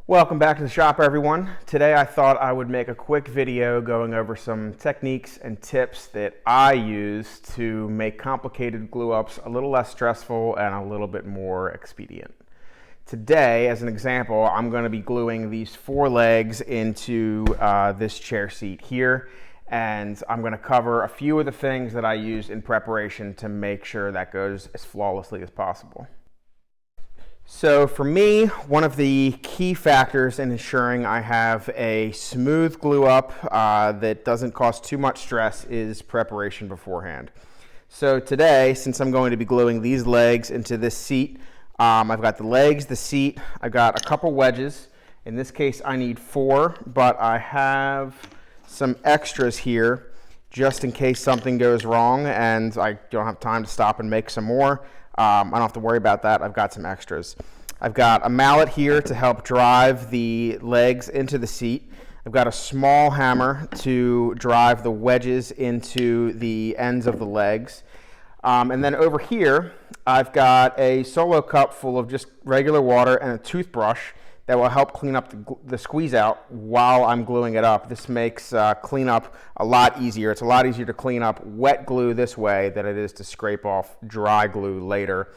Welcome back to the shop, everyone. Today I thought I would make a quick video going over some techniques and tips that I use to make complicated glue ups a little less stressful and a little bit more expedient. Today, as an example, I'm going to be gluing these four legs into this chair seat here, and I'm going to cover a few of the things that I use in preparation to make sure that goes as flawlessly as possible. So for me, one of the key factors in ensuring I have a smooth glue up that doesn't cause too much stress is preparation beforehand. So today, since I'm going to be gluing these legs into this seat, I've got the legs, the seat, I've got a couple wedges. In this case, I need 4, but I have some extras here just in case something goes wrong and I don't have time to stop and make some more. I don't have to worry about that. I've got some extras. I've got a mallet here to help drive the legs into the seat. I've got a small hammer to drive the wedges into the ends of the legs. And then over here, I've got a solo cup full of just regular water and a toothbrush that will help clean up the squeeze out while I'm gluing it up. This makes cleanup a lot easier. It's a lot easier to clean up wet glue this way than it is to scrape off dry glue later.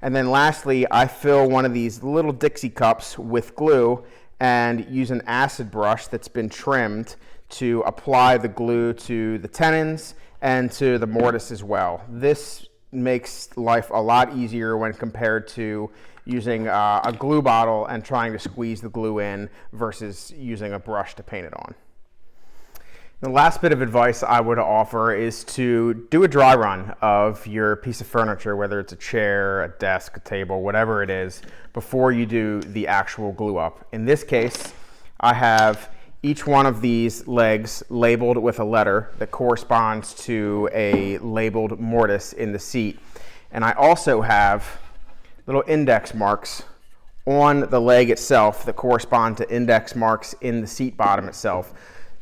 And then lastly, I fill one of these little Dixie cups with glue and use an acid brush that's been trimmed to apply the glue to the tenons and to the mortise as well. This makes life a lot easier when compared to using a glue bottle and trying to squeeze the glue in versus using a brush to paint it on. The last bit of advice I would offer is to do a dry run of your piece of furniture, whether it's a chair, a desk, a table, whatever it is, before you do the actual glue up. In this case, I have each one of these legs labeled with a letter that corresponds to a labeled mortise in the seat. And I also have little index marks on the leg itself that correspond to index marks in the seat bottom itself.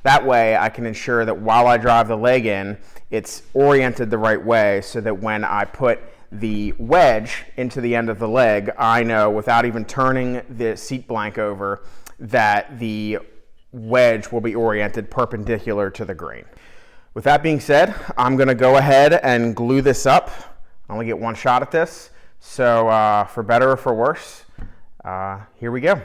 That way I can ensure that while I drive the leg in, it's oriented the right way so that when I put the wedge into the end of the leg, I know without even turning the seat blank over that the wedge will be oriented perpendicular to the grain. With that being said, I'm going to go ahead and glue this up. I only get one shot at this, so for better or for worse, here we go.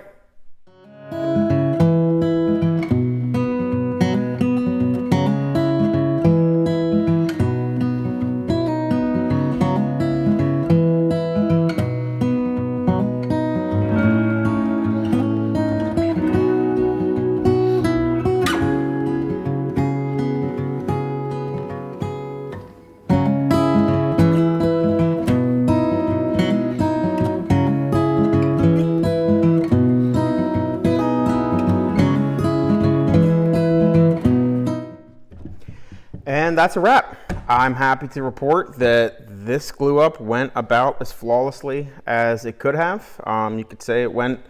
And that's a wrap. I'm happy to report that this glue up went about as flawlessly as it could have. You could say it went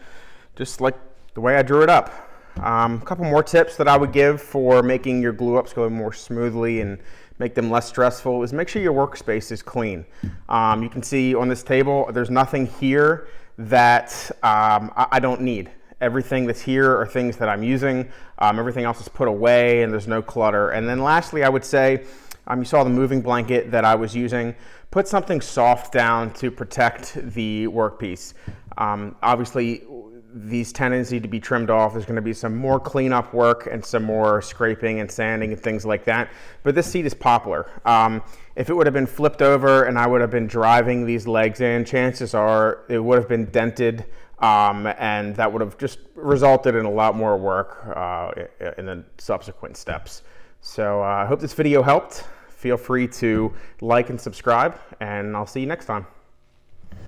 just like the way I drew it up. A couple more tips that I would give for making your glue ups go more smoothly and make them less stressful is make sure your workspace is clean. You can see on this table, there's nothing here that I don't need. Everything that's here are things that I'm using. Everything else is put away and there's no clutter. And then lastly, I would say, you saw the moving blanket that I was using. Put something soft down to protect the workpiece. Obviously, these tenons need to be trimmed off. There's going to be some more cleanup work and some more scraping and sanding and things like that. But this seat is poplar. If it would have been flipped over and I would have been driving these legs in, chances are it would have been dented. And that would have just resulted in a lot more work in the subsequent steps. So I hope this video helped. Feel free to like and subscribe, and I'll see you next time.